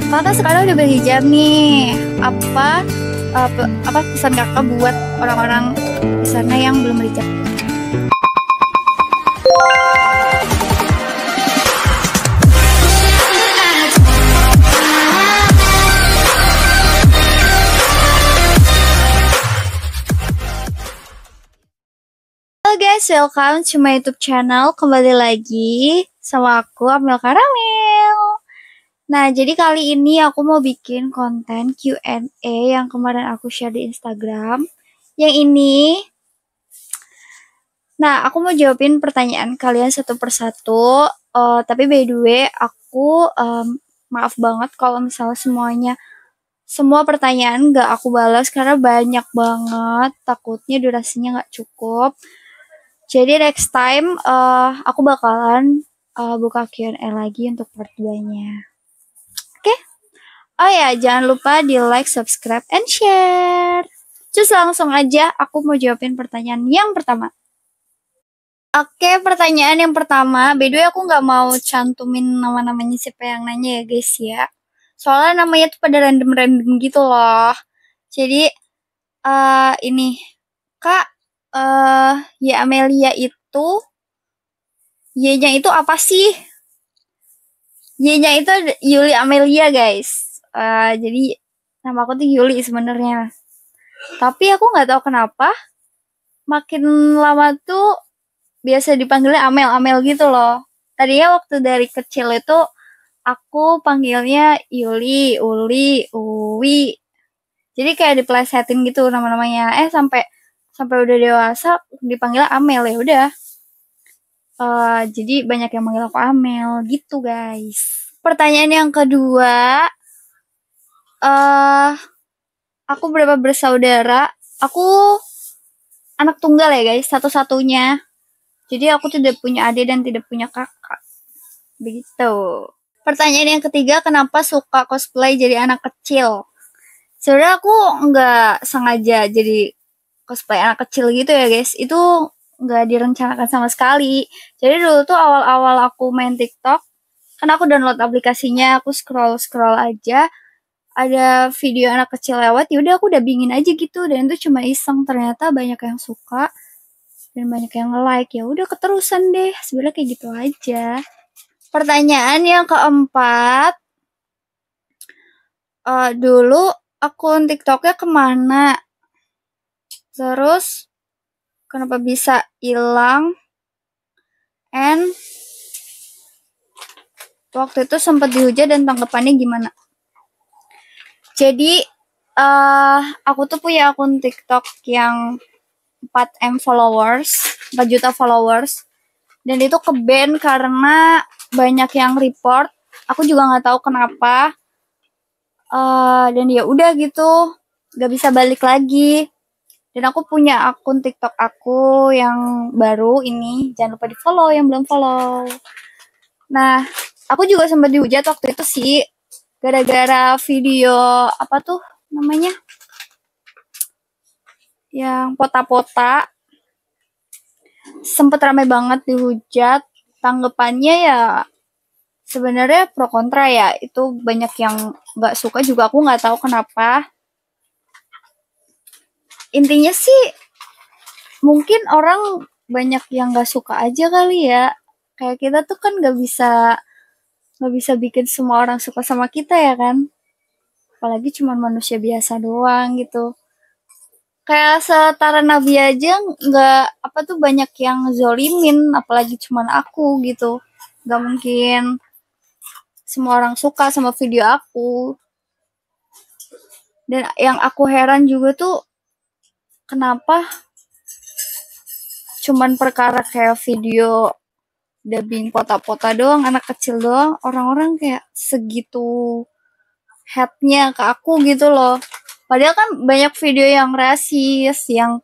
Kakak sekarang udah berhijab nih. Apa pesan kakak buat orang-orang di sana yang belum berhijab? Halo guys, welcome to my YouTube channel. Kembali lagi sama aku, Amel Karamel. Nah, jadi kali ini aku mau bikin konten Q&A yang kemarin aku share di Instagram. Yang ini, nah aku mau jawabin pertanyaan kalian satu persatu. Tapi by the way, aku maaf banget kalau misalnya semua pertanyaan gak aku balas karena banyak banget. Takutnya durasinya gak cukup. Jadi next time aku bakalan buka Q&A lagi untuk part 2-nya. Oke? Oh ya, jangan lupa di like, subscribe, and share. Terus langsung aja aku mau jawabin pertanyaan yang pertama. Oke, pertanyaan yang pertama. By the way, aku nggak mau cantumin nama-namanya siapa yang nanya ya guys ya. Soalnya namanya tuh pada random-random gitu loh. Jadi, ini. Kak, ya Amelia itu, Y-nya itu apa sih? Y-nya itu Yuli Amelia guys. Jadi nama aku tuh Yuli sebenarnya. Tapi aku nggak tahu kenapa makin lama tuh biasa dipanggilnya Amel gitu loh. Tadinya waktu dari kecil itu aku panggilnya Yuli, Uli, Uwi. Jadi kayak diplesetin gitu nama-namanya. Sampai udah dewasa dipanggil Amel ya udah. Jadi banyak yang manggil aku Amel gitu guys. Pertanyaan yang kedua, aku berapa bersaudara? Aku anak tunggal ya guys, satu-satunya. Jadi aku tidak punya adik dan tidak punya kakak. Begitu. Pertanyaan yang ketiga, kenapa suka cosplay jadi anak kecil? Sebenarnya aku nggak sengaja jadi cosplay anak kecil gitu ya guys. Itu nggak direncanakan sama sekali. Jadi dulu tuh awal-awal aku main TikTok, kan aku download aplikasinya, aku scroll aja, ada video anak kecil lewat, yaudah aku udah bingin aja gitu, dan itu cuma iseng. Ternyata banyak yang suka dan banyak yang nge-like, ya udah keterusan deh. Sebenarnya kayak gitu aja. Pertanyaan yang keempat, dulu akun TikToknya kemana? Terus kenapa bisa hilang? And waktu itu sempat dihujat dan tanggapannya gimana? Jadi aku tuh punya akun TikTok yang 4 juta followers, dan itu ke-ban karena banyak yang report. Aku juga nggak tahu kenapa. Dan ya udah gitu, nggak bisa balik lagi. Dan aku punya akun TikTok aku yang baru ini, jangan lupa di follow yang belum follow. Nah, aku juga sempat dihujat waktu itu sih, gara-gara video apa tuh namanya, yang pota-pota. Sempet ramai banget dihujat. Tanggapannya ya sebenarnya pro kontra ya. Itu banyak yang nggak suka juga, aku nggak tahu kenapa. Intinya sih mungkin orang banyak yang nggak suka aja kali ya. Kayak kita tuh kan nggak bisa bikin semua orang suka sama kita ya kan. Apalagi cuma manusia biasa doang gitu. Kayak setara nabi aja banyak yang zolimin, apalagi cuman aku gitu. Gak mungkin semua orang suka sama video aku. Dan yang aku heran juga tuh, kenapa cuman perkara kayak video dubbing pota-pota doang, anak kecil doang, orang-orang kayak segitu hate-nya ke aku gitu loh. Padahal kan banyak video yang rasis, yang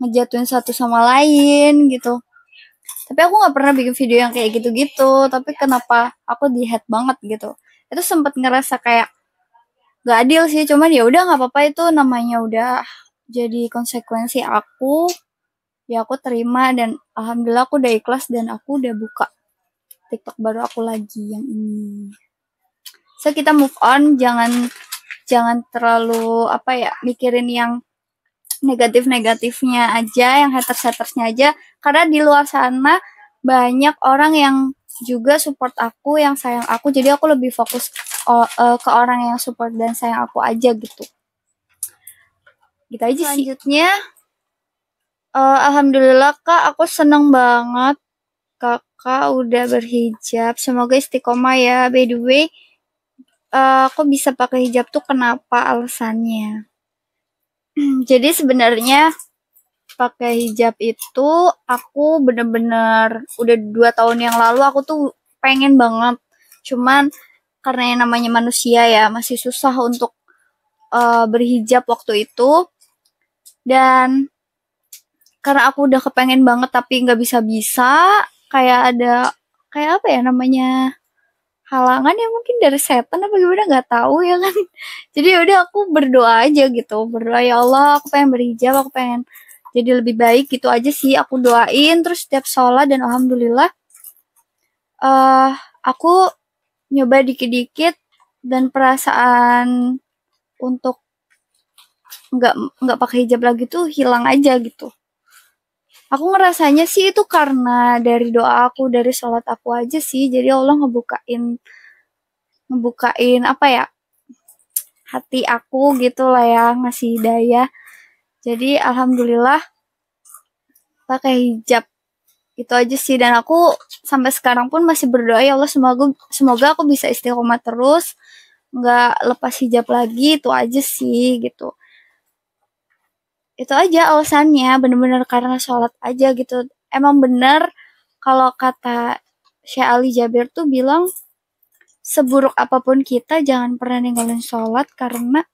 ngejatuhin satu sama lain gitu. Tapi aku nggak pernah bikin video yang kayak gitu-gitu. Tapi kenapa aku di-hate banget gitu? Itu sempat ngerasa kayak gak adil sih. Cuman ya udah nggak apa-apa, itu namanya udah jadi konsekuensi aku. Ya aku terima, dan alhamdulillah aku udah ikhlas dan aku udah buka TikTok baru aku lagi yang ini. So kita move on, jangan terlalu mikirin yang negatifnya aja, yang haters-hatersnya aja, karena di luar sana banyak orang yang juga support aku, yang sayang aku, jadi aku lebih fokus ke orang yang support dan sayang aku aja gitu aja sih. Selanjutnya alhamdulillah Kak, aku seneng banget Kakak udah berhijab, semoga istiqomah ya. By the way, aku bisa pakai hijab tuh kenapa alasannya? Jadi sebenarnya pakai hijab itu aku bener-bener udah 2 tahun yang lalu aku tuh pengen banget. Cuman karena yang namanya manusia ya masih susah untuk berhijab waktu itu. Dan karena aku udah kepengen banget tapi nggak bisa-bisa, kayak ada namanya halangan ya, mungkin dari setan apa gimana nggak tahu ya kan. Jadi udah aku berdoa aja gitu, berdoa ya Allah aku pengen berhijab, aku pengen jadi lebih baik gitu aja sih, aku doain terus setiap sholat. Dan alhamdulillah aku nyoba dikit-dikit dan perasaan untuk nggak pakai hijab lagi tuh hilang aja gitu. Aku ngerasanya sih itu karena dari doa aku, dari sholat aku aja sih. Jadi Allah ngebukain hati aku gitu lah ya, ngasih hidayah. Jadi alhamdulillah pakai hijab itu aja sih. Dan aku sampai sekarang pun masih berdoa ya Allah semoga aku bisa istiqomah terus, nggak lepas hijab lagi, itu aja sih gitu. Itu aja alasannya, bener-bener karena sholat aja gitu. Emang bener kalau kata Syekh Ali Jabir tuh bilang, seburuk apapun kita jangan pernah ninggalin sholat, karena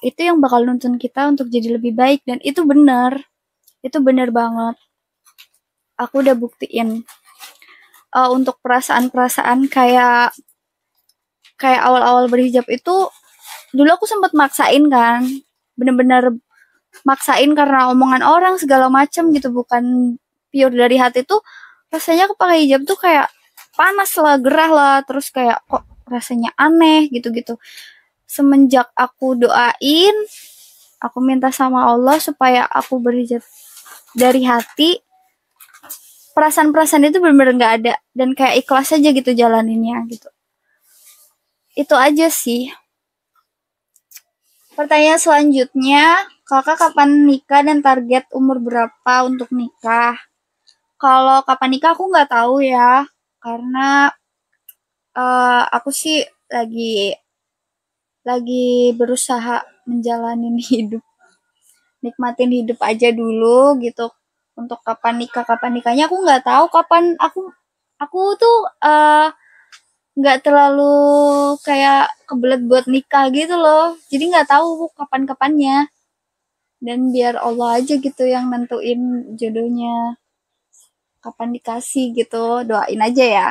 itu yang bakal nuntun kita untuk jadi lebih baik. Dan itu bener banget. Aku udah buktiin. Untuk perasaan-perasaan kayak awal-awal berhijab itu, dulu aku sempat maksain kan, bener-bener maksain karena omongan orang segala macem gitu, bukan pure dari hati tuh. Rasanya aku pakai hijab tuh kayak panas lah, gerah lah, terus kayak kok rasanya aneh gitu-gitu. Semenjak aku doain, aku minta sama Allah supaya aku berhijab dari hati, perasaan-perasaan itu benar-benar nggak ada, dan kayak ikhlas aja gitu jalaninnya gitu. Itu aja sih. Pertanyaan selanjutnya, kakak kapan nikah dan target umur berapa untuk nikah? Kalau kapan nikah aku nggak tahu ya, karena aku sih lagi berusaha menjalanin hidup, nikmatin hidup aja dulu gitu. Untuk kapan nikahnya aku nggak tahu kapan. Aku tuh nggak terlalu kayak kebelet buat nikah gitu loh, jadi nggak tahu kapan-kapannya. Dan biar Allah aja gitu yang nentuin jodohnya kapan dikasih gitu, doain aja ya.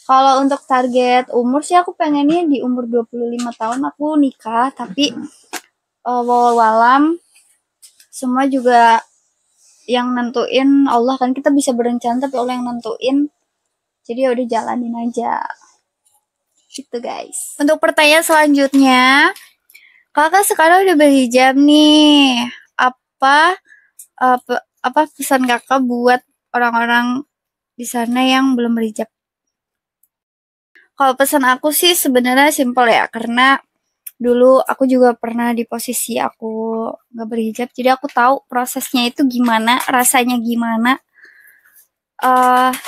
Kalau untuk target umur sih aku pengennya di umur 25 tahun aku nikah, tapi walau semua juga yang nentuin Allah kan. Kita bisa berencana tapi Allah yang nentuin, jadi ya udah jalanin aja gitu guys. Untuk pertanyaan selanjutnya, kakak sekarang udah berhijab nih, apa pesan kakak buat orang-orang di sana yang belum berhijab? Kalau pesan aku sih sebenarnya simpel ya, karena dulu aku juga pernah di posisi aku nggak berhijab, jadi aku tahu prosesnya itu gimana, rasanya gimana.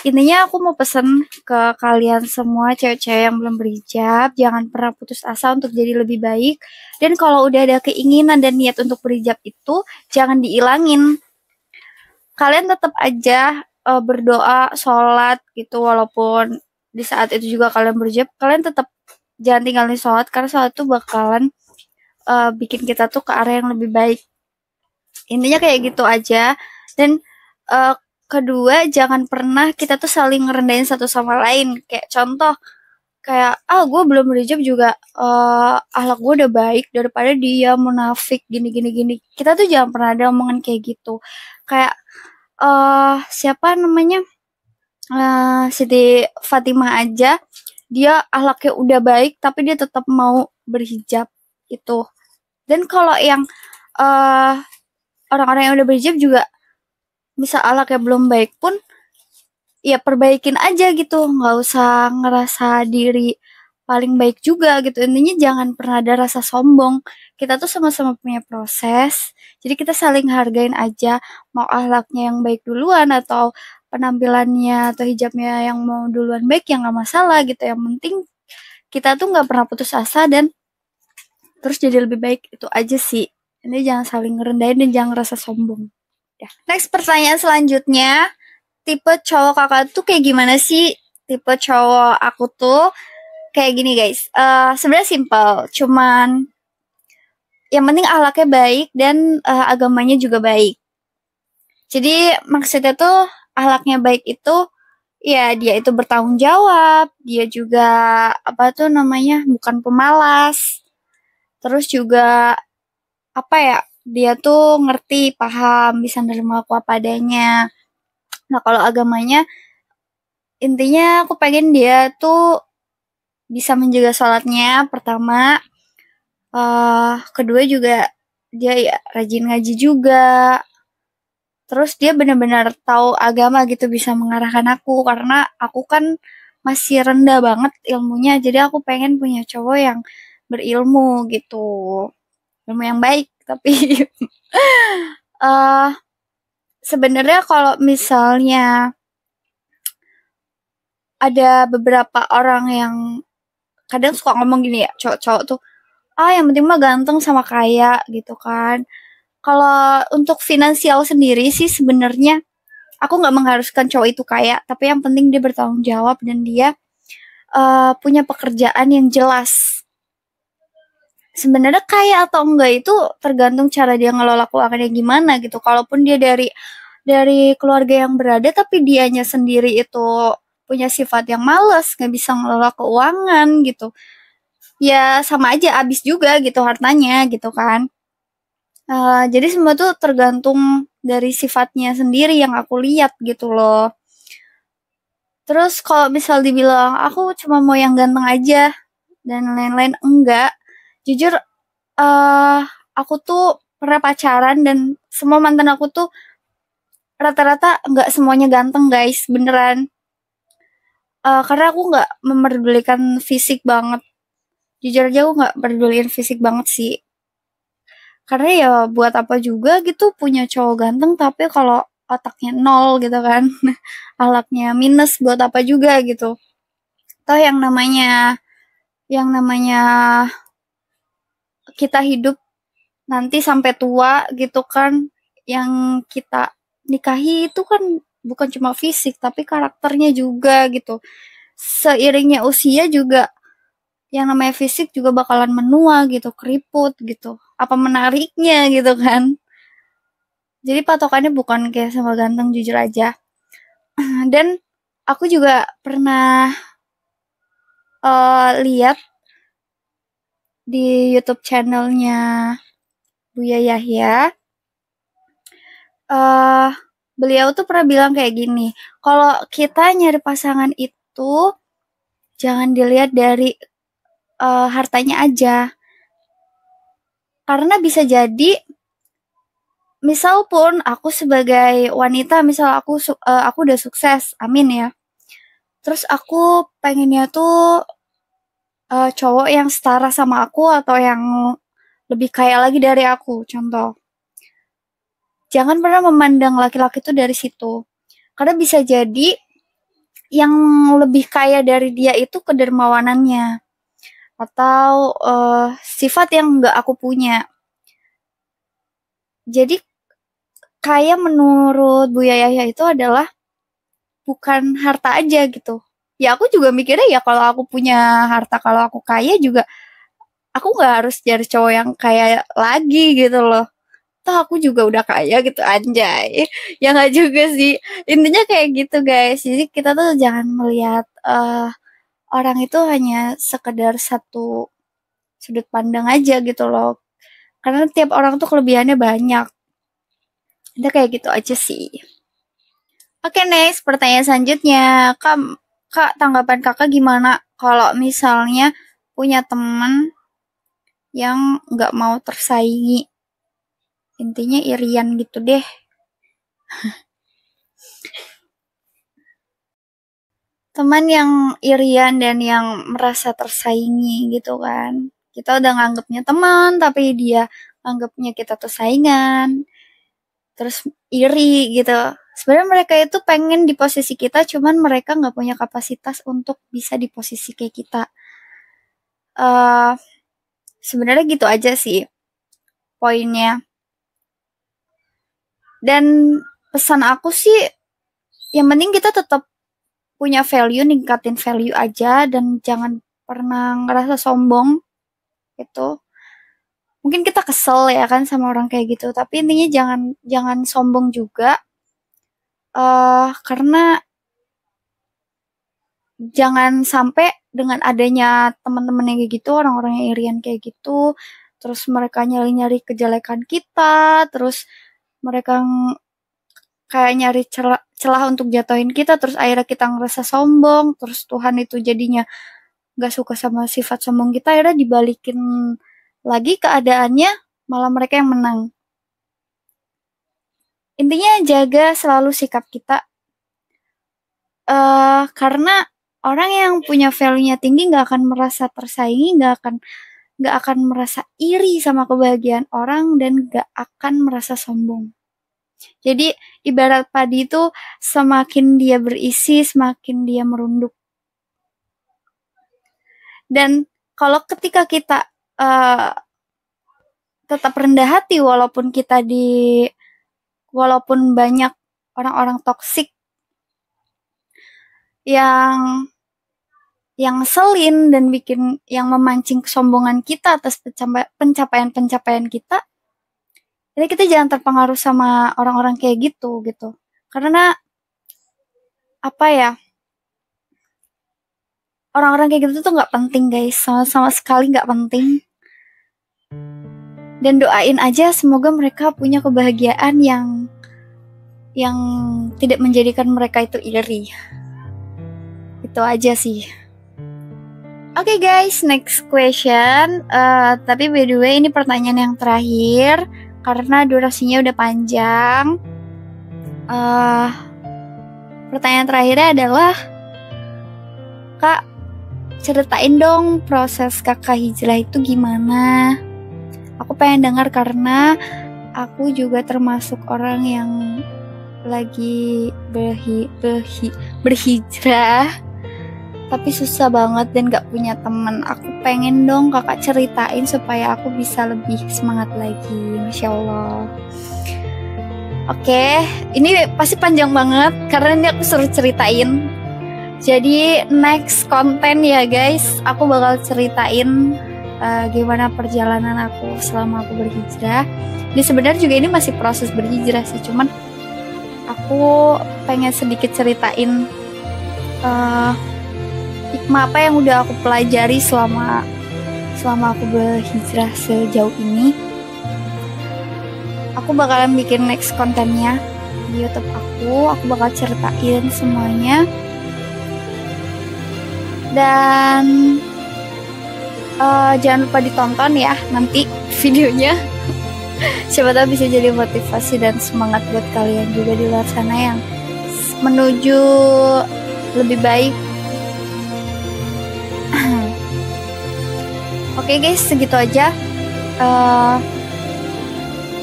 Intinya aku mau pesen ke kalian semua cewek-cewek yang belum berhijab, jangan pernah putus asa untuk jadi lebih baik. Dan kalau udah ada keinginan dan niat untuk berhijab itu, jangan diilangin. Kalian tetap aja berdoa, sholat gitu, walaupun di saat itu juga kalian berhijab, kalian tetap jangan tinggalin sholat, karena sholat itu bakalan bikin kita tuh ke arah yang lebih baik. Intinya kayak gitu aja. Dan kedua, jangan pernah kita tuh saling ngerendahin satu sama lain. Kayak contoh, kayak gue belum berhijab juga akhlak gue udah baik daripada dia munafik gini. Kita tuh jangan pernah ada omongan kayak gitu. Kayak siapa namanya, Siti Fatimah aja, dia akhlaknya udah baik tapi dia tetap mau berhijab itu. Dan kalau yang orang-orang yang udah berhijab juga misal akhlaknya belum baik pun ya perbaikin aja gitu, nggak usah ngerasa diri paling baik juga gitu. Intinya jangan pernah ada rasa sombong. Kita tuh sama-sama punya proses, jadi kita saling hargain aja. Mau akhlaknya yang baik duluan atau penampilannya atau hijabnya yang mau duluan baik ya nggak masalah gitu. Yang penting kita tuh nggak pernah putus asa dan terus jadi lebih baik, itu aja sih. Ini jangan saling ngerendahin dan jangan rasa sombong. Ya. Next pertanyaan selanjutnya, tipe cowok kakak tuh kayak gimana sih? Tipe cowok aku tuh kayak gini guys. Sebenarnya simple, cuman yang penting akhlaknya baik dan agamanya juga baik. Jadi maksudnya tuh akhlaknya baik itu ya dia itu bertanggung jawab, dia juga apa tuh namanya bukan pemalas. Terus juga apa ya? Dia tuh ngerti, paham, bisa nerima aku apa adanya. Nah, kalau agamanya intinya aku pengen dia tuh bisa menjaga sholatnya pertama, kedua juga dia ya rajin ngaji juga, terus dia benar-benar tahu agama gitu, bisa mengarahkan aku karena aku kan masih rendah banget ilmunya, jadi aku pengen punya cowok yang berilmu gitu, ilmu yang baik tapi uh, sebenarnya kalau misalnya ada beberapa orang yang kadang suka ngomong gini ya, cowok-cowok tuh yang penting mah ganteng sama kaya gitu kan. Kalau untuk finansial sendiri sih sebenarnya aku nggak mengharuskan cowok itu kaya, tapi yang penting dia bertanggung jawab dan dia punya pekerjaan yang jelas. Sebenarnya kaya atau enggak itu tergantung cara dia ngelola keuangannya gimana gitu. Kalaupun dia dari keluarga yang berada tapi dianya sendiri itu punya sifat yang malas, nggak bisa ngelola keuangan gitu, ya sama aja abis juga gitu hartanya gitu kan. Jadi semua tuh tergantung dari sifatnya sendiri yang aku lihat gitu loh. Terus kalau misal dibilang aku cuma mau yang ganteng aja dan lain-lain, enggak. Jujur uh, aku tuh pernah pacaran dan semua mantan aku tuh rata-rata enggak semuanya ganteng guys, beneran. Karena aku nggak memperdulikan fisik banget. Jujur aja aku nggak peduliin fisik banget sih. Karena ya buat apa juga gitu punya cowok ganteng tapi kalau otaknya nol gitu kan. Alatnya minus buat apa juga gitu. Toh yang namanya kita hidup nanti sampai tua gitu kan, yang kita nikahi itu kan bukan cuma fisik tapi karakternya juga gitu. Seiringnya usia juga yang namanya fisik juga bakalan menua gitu, keriput gitu. Apa menariknya gitu kan. Jadi patokannya bukan kayak sama ganteng, jujur aja. Dan aku juga pernah lihat di YouTube channelnya Buya Yahya. uh, Beliau tuh pernah bilang kayak gini, kalau kita nyari pasangan itu jangan dilihat dari hartanya aja. Karena bisa jadi misal pun aku sebagai wanita, misal aku udah sukses, amin ya. Terus aku pengennya tuh cowok yang setara sama aku atau yang lebih kaya lagi dari aku, contoh. Jangan pernah memandang laki-laki itu dari situ. Karena bisa jadi yang lebih kaya dari dia itu kedermawanannya atau sifat yang nggak aku punya. Jadi kaya menurut Buya Yahya itu adalah bukan harta aja gitu. Ya aku juga mikirnya ya kalau aku punya harta, kalau aku kaya juga aku nggak harus cari cowok yang kaya lagi gitu loh. Toh aku juga udah kaya gitu, anjay. Ya nggak juga sih. Intinya kayak gitu guys. Jadi kita tuh jangan melihat orang itu hanya sekedar satu sudut pandang aja gitu loh. Karena tiap orang tuh kelebihannya banyak. Udah kayak gitu aja sih. Oke, next pertanyaan selanjutnya. Kak, tanggapan kakak gimana kalau misalnya punya teman yang nggak mau tersaingi? Intinya irian gitu deh. Teman yang irian dan yang merasa tersaingi gitu kan. Kita udah nganggapnya teman, tapi dia nganggapnya kita tuh saingan. Terus iri gitu. Sebenarnya mereka itu pengen di posisi kita, cuman mereka nggak punya kapasitas untuk bisa di posisi kayak kita. Sebenarnya gitu aja sih poinnya. Dan pesan aku sih, yang penting kita tetap punya value, ningkatin value aja, dan jangan pernah ngerasa sombong gitu. Mungkin kita kesel ya kan sama orang kayak gitu, tapi intinya jangan sombong juga, karena jangan sampai dengan adanya teman-teman yang kayak gitu, orang-orang yang irian kayak gitu, terus mereka nyari-nyari kejelekan kita, terus mereka kayak nyari celah untuk jatuhin kita, terus akhirnya kita ngerasa sombong, terus Tuhan itu jadinya gak suka sama sifat sombong kita, akhirnya dibalikin lagi keadaannya, malah mereka yang menang. Intinya jaga selalu sikap kita, karena orang yang punya value-nya tinggi gak akan merasa tersaingi, gak akan merasa iri sama kebahagiaan orang, dan gak akan merasa sombong. Jadi ibarat padi itu semakin dia berisi, semakin dia merunduk. Dan kalau ketika kita tetap rendah hati walaupun banyak orang-orang toksik yang ngeselin dan yang memancing kesombongan kita atas pencapaian kita, jadi kita jangan terpengaruh sama orang-orang kayak gitu. Karena apa ya? Orang-orang kayak gitu tuh nggak penting guys, sama sekali nggak penting. Dan doain aja semoga mereka punya kebahagiaan yang tidak menjadikan mereka itu iri. Itu aja sih. Oke guys, next question. Tapi by the way ini pertanyaan yang terakhir karena durasinya udah panjang. Pertanyaan terakhirnya adalah, Kak, ceritain dong proses kakak hijrah itu gimana? Aku pengen dengar karena aku juga termasuk orang yang lagi berhijrah, tapi susah banget dan gak punya teman. Aku pengen dong kakak ceritain supaya aku bisa lebih semangat lagi. Masya Allah. Oke, ini pasti panjang banget karena ini aku suruh ceritain. Jadi next konten ya guys, aku bakal ceritain gimana perjalanan aku selama aku berhijrah. Ini sebenarnya juga ini masih proses berhijrah sih, cuman aku pengen sedikit ceritain hikmah apa yang udah aku pelajari selama aku berhijrah sejauh ini. Aku bakalan bikin next kontennya di YouTube aku bakal ceritain semuanya. Dan jangan lupa ditonton ya nanti videonya. Siapa tahu bisa jadi motivasi dan semangat buat kalian juga di luar sana yang menuju lebih baik. Oke guys, segitu aja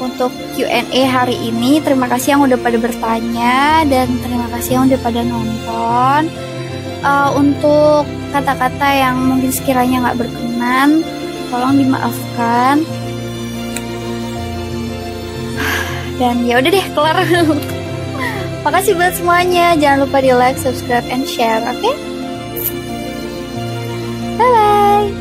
untuk Q&A hari ini. Terima kasih yang udah pada bertanya dan terima kasih yang udah pada nonton. Untuk kata-kata yang mungkin sekiranya nggak berkenan, tolong dimaafkan. Dan ya udah deh, kelar. Makasih buat semuanya. Jangan lupa di like, subscribe, and share. Oke? Bye bye.